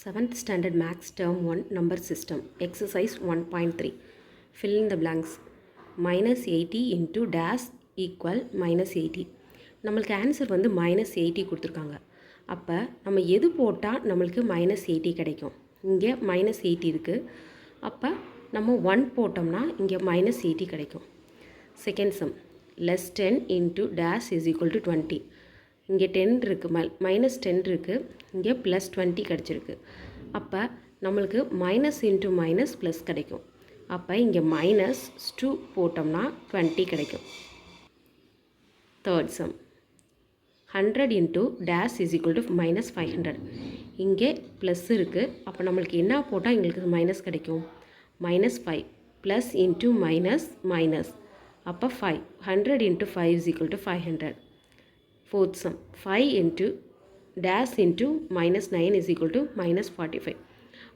7th Standard Maths Term 1 Number System Exercise 1.3 Fill in the blanks. Minus 80 into dash equal minus 80. நம்மளுக்கு answer வந்து minus 80 கொடுத்துருக்காங்க. அப்போ நம்ம எது போட்டால் நம்மளுக்கு மைனஸ் 80 கிடைக்கும்? இங்கே மைனஸ் 80 இருக்குது. அப்போ நம்ம 1 போட்டோம்னா இங்கே மைனஸ் 80 கிடைக்கும். Second sum less 10 into dash is equal to 20. இங்கே 10 இருக்குது, மைனஸ் 10 இருக்குது, இங்கே ப்ளஸ் 20 கிடச்சிருக்கு. அப்போ நம்மளுக்கு மைனஸ் இன்ட்டு மைனஸ் ப்ளஸ் கிடைக்கும். அப்போ இங்கே மைனஸ் 2 போட்டோம்னா 20 கிடைக்கும். Third sum 100 into dash is equal to minus 500. இங்கே ப்ளஸ் இருக்குது. அப்போ நம்மளுக்கு என்ன போட்டால் எங்களுக்கு மைனஸ் கிடைக்கும்? Minus 5 plus into minus minus. அப்போ 5 100 into 5 is equal to 500. Fourth sum 5 into dash into minus 9 is equal to minus 45.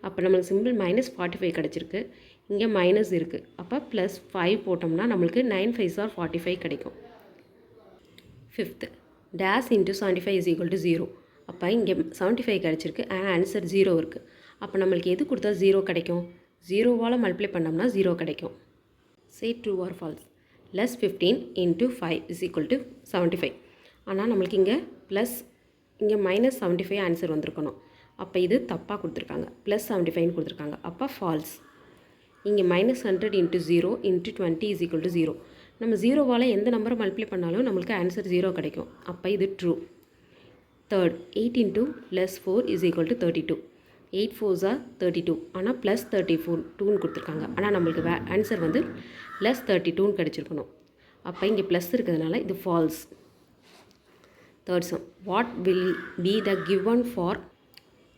அப்போ நம்மளுக்கு சிம்பிள் மைனஸ் 45 கிடச்சிருக்கு. இங்கே மைனஸ் இருக்குது. அப்போ ப்ளஸ் 5 போட்டோம்னா நம்மளுக்கு 9 5s are 45 கிடைக்கும். Fifth dash into 75 is equal to 0. அப்போ இங்கே 75 கிடச்சிருக்கு. ஆனால் ஆன்சர் 0 இருக்குது. அப்போ நம்மளுக்கு எது கொடுத்தா 0 கிடைக்கும்? 0வால் மல்டிப்ளை பண்ணோம்னா 0 கிடைக்கும். Say true or false. Less 15 into 5 is equal to 75. ஆனால் நம்மளுக்கு இங்கே ப்ளஸ் இங்கே மைனஸ் 75 ஆன்சர் வந்திருக்கணும். அப்போ இது தப்பாக கொடுத்துருக்காங்க. ப்ளஸ் 75 கொடுத்துருக்காங்க. அப்போ ஃபால்ஸ். இங்கே minus 100 into 0 into 20 is equal to 0. நம்ம 0வால் எந்த நம்பரை மல்டிப்ளை பண்ணாலும் நம்மளுக்கு ஆன்சர் 0 கிடைக்கும். அப்போ இது true. Third 8 into plus 4 is equal to 32. 8 4s are 32. ஆனால் ப்ளஸ் 32ன்னு கொடுத்துருக்காங்க. ஆனால் நம்மளுக்கு ஆன்சர் வந்து ப்ளஸ் 32ன்னு கிடச்சிருக்கணும். அப்போ இங்கே ப்ளஸ் இருக்கிறதுனால இது falls. Third sum, what will be the given for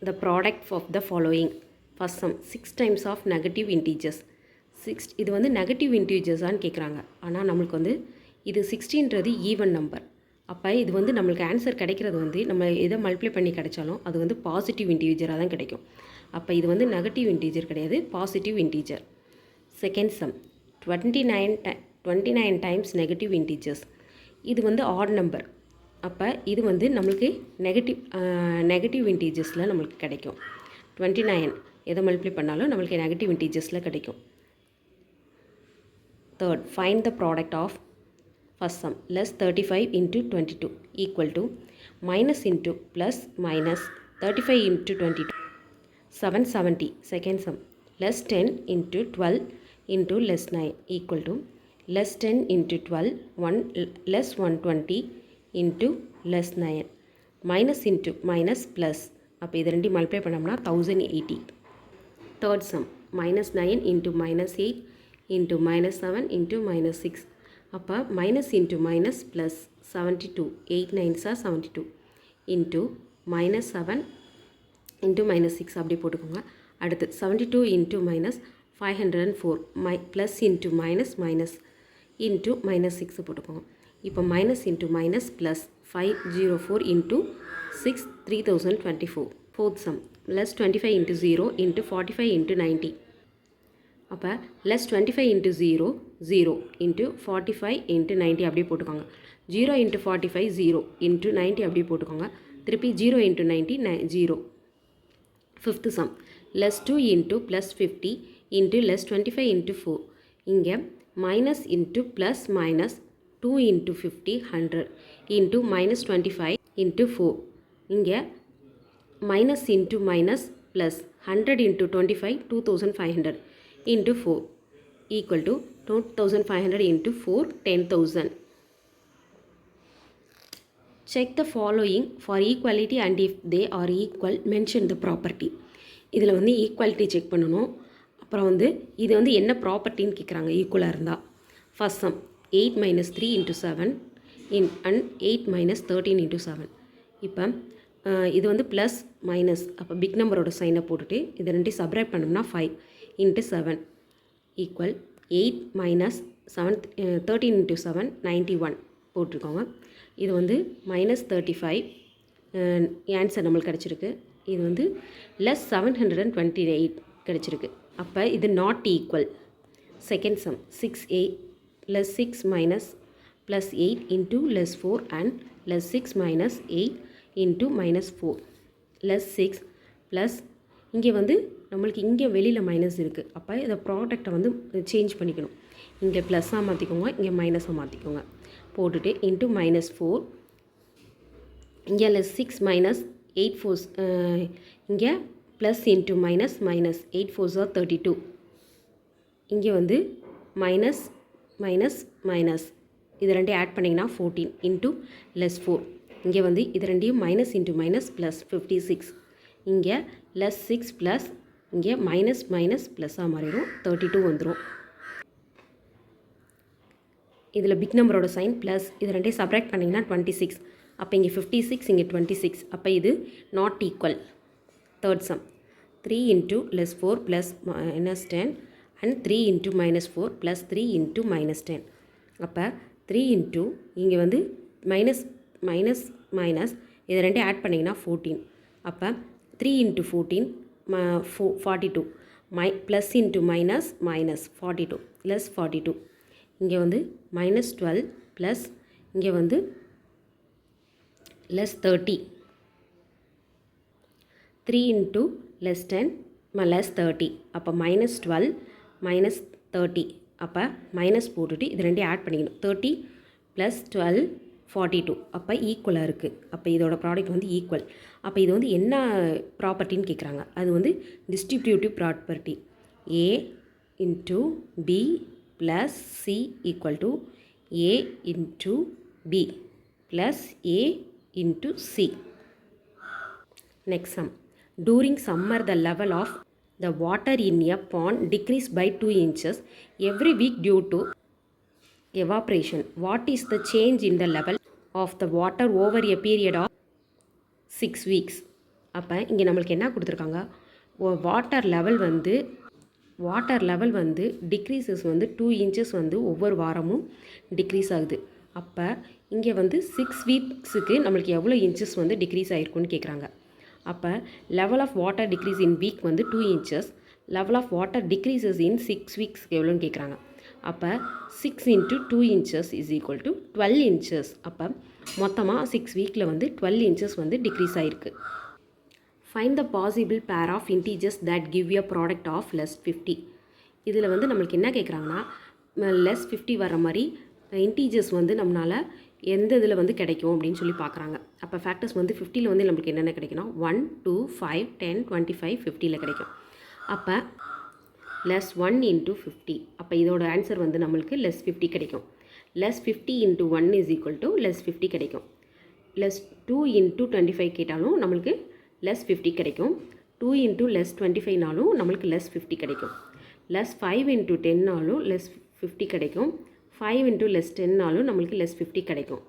the product of the following? First sum, 6 times of negative integers. 6 இது வந்து நெகட்டிவ் இன்டீஜர்ஸான்னு கேட்குறாங்க. ஆனால் நம்மளுக்கு வந்து இது 16ன்றது ஈவன் நம்பர். அப்போ இது வந்து நம்மளுக்கு ஆன்சர் கிடைக்கிறது வந்து நம்ம எதை மல்டிப்ளை பண்ணி கிடைச்சாலும் அது வந்து பாசிட்டிவ் இன்டீஜராக தான் கிடைக்கும். அப்போ இது வந்து நெகட்டிவ் இன்டீஜர் கிடையாது, positive integer. Second sum 29 times negative integers. இது வந்து ஆட் நம்பர். அப்போ இது வந்து நம்மளுக்கு நெகட்டிவ் இன்டீஜர்ஸில் நம்மளுக்கு கிடைக்கும். 29 எதை மல்டிப்ளை பண்ணாலும் நம்மளுக்கு நெகட்டிவ் இன்டீஜர்ஸில் கிடைக்கும். Third find the product of first sum less 35 into 22 equal to minus into plus minus 35 into 22 770. Second sum less 10 into 12 into less 9 equal to less 10 into 12 less 120 into less 9 minus into minus plus. அப்போ இது ரெண்டு multiply பண்ணோம்னா 1080. Third sum minus 9 into minus 8 into minus 7 into minus 6. அப்போ minus into minus plus 72. 8 9s are 72 into minus 7 into minus 6 அப்படி போட்டுக்கோங்க. அடுத்து 72 into minus 504 plus into minus minus into minus 6 போட்டுக்கோங்க. இப்போ minus into minus plus 504 into 6 3024. Fourth some less 25 into 0 into 45 into 90. அப்போ less 25 into 0 0 into 45 into 90 அப்படியே போட்டுக்கோங்க. 0 into 45 0 into 90 அப்படியே போட்டுக்கோங்க. திருப்பி 0 into 90 0. Fifth some less 2 into plus 50 into less 25 into 4. இங்கே minus into plus minus 2 into 50 100 into minus 25 into 4. இங்கே minus into minus plus 100 into 25 2500 into 4 equal to 2500 into 4 10,000. Check the following for equality and if they are equal mention the property. இதில் வந்து equality check பண்ணணும். அப்புறம் வந்து இது வந்து என்ன ப்ராப்பர்ட்டின்னு கேட்குறாங்க ஈக்குவலாக இருந்தால். First sum 8 minus 3 into 7 and 8 minus 13 into 7. இப்போ இது வந்து ப்ளஸ் மைனஸ். அப்போ பிக் நம்பரோட சைனை போட்டுட்டு இது ரெண்டையும் சப்ராக்ட் பண்ணோம்னா 5 into 7 ஈக்குவல் 8 minus 13 into 7 91 போட்டிருக்கோங்க. இது வந்து மைனஸ் 35 ஆன்சர் நம்மளுக்கு கிடச்சிருக்கு. இது வந்து லெஸ் 728 கிடச்சிருக்கு. அப்போ இது not equal. Second sum 6a less 6 minus plus 8 into less 4 and less 6 minus 8 into minus 4 less 6 plus இங்கே வந்து நம்மளுக்கு இங்கே வெளியில் மைனஸ் இருக்குது. அப்போ இதை ப்ராடக்டை வந்து சேஞ்ச் பண்ணிக்கணும். இங்கே ப்ளஸ்ஸாக மாற்றிக்கோங்க, இங்கே மைனஸாக மாற்றிக்கோங்க. போட்டுட்டு இன்ட்டு -4, இங்கே -6 -8 4 இங்கே plus into minus minus 8 4s are 32. இங்கே வந்து மைனஸ் மைனஸ் மைனஸ் இது ரெண்டையும் ஆட் பண்ணிங்கன்னா 14 இன்ட்டு -4. இங்கே வந்து இது ரெண்டையும் மைனஸ் இன்ட்டு மைனஸ் ப்ளஸ் 56. இங்கே +6 ப்ளஸ் இங்கே மைனஸ் மைனஸ் ப்ளஸ்ஸாக மாறிடும் 32 வந்துடும். இதில் பிக் நம்பரோட சைன் ப்ளஸ் இது ரெண்டையும் சப்ராக்ட் பண்ணிங்கன்னா 26. அப்போ இங்கே 56 இங்கே 26. அப்போ இது not equal. Third sum 3 into +4 plus -10 and 3 into -4 plus 3 into -10. அப்போ 3 இன்ட்டு இங்கே வந்து மைனஸ் மைனஸ் மைனஸ் இது ரெண்டையும் ஆட் பண்ணிங்கன்னா 14. அப்போ 3 into 14 42 plus into minus minus 42 plus 42. இங்கே வந்து -12 ப்ளஸ் இங்கே வந்து +30. 3 இன்ட்டு +10 +30. அப்போ -12 -30. அப்போ மைனஸ் போட்டுட்டு இது ரெண்டையும் ஆட் பண்ணிக்கணும். 30 + 12 42. அப்போ ஈக்குவலாக இருக்குது. அப்போ இதோட ப்ராடக்ட் வந்து ஈக்குவல். அப்போ இது வந்து என்ன ப்ராப்பர்ட்டின்னு கேட்குறாங்க. அது வந்து distributive property. A into B + C = A into B + A into C. Next sum. During summer the level of the water in a pond decreased by 2 inches every week due to evaporation. What is the change in the level of the water over a period of 6 weeks? அப்போ இங்கே நம்மளுக்கு என்ன கொடுத்துருக்காங்க, water level வந்து decreases வந்து 2 inches வந்து ஒவ்வொரு வாரமும் டிக்ரீஸ் ஆகுது. அப்போ இங்கே வந்து 6 weeksக்கு நம்மளுக்கு எவ்வளோ இன்ச்சஸ் வந்து டிக்ரீஸ் ஆகிருக்குன்னு கேட்குறாங்க. அப்போ level of water decrease in week வந்து 2 inches, level of water decreases in 6 weeksக்கு எவ்வளோன்னு கேட்குறாங்க. அப்போ 6 இன்ட்டு 2 inches = 12 inches. அப்போ மொத்தமாக 6 வீக்கில் வந்து 12 inches வந்து டிக்ரீஸ் ஆகிருக்கு. Find the possible pair of integers that give a product of +50. இதில் வந்து நம்மளுக்கு என்ன கேட்குறாங்கன்னா, +50 வர மாதிரி இன்டீஜர்ஸ் வந்து நம்மளால் எந்த இதில் வந்து கிடைக்கும் அப்படின்னு சொல்லி பார்க்குறாங்க. அப்போ ஃபேக்டர்ஸ் வந்து 50ல் வந்து நம்மளுக்கு என்னென்ன கிடைக்குன்னா 1 2 5 10 25 50ல் கிடைக்கும். அப்போ +1 × 50. அப்போ இதோட ஆன்சர் வந்து நம்மளுக்கு +50 கிடைக்கும். +50 × 1 = +50 கிடைக்கும். +2 × 25 கேட்டாலும் நம்மளுக்கு +50 கிடைக்கும். 2 × +25னாலும் நம்மளுக்கு +50 கிடைக்கும். +5 × 10னாலும் +50 கிடைக்கும். 5 × +10னாலும் நம்மளுக்கு +50 கிடைக்கும்.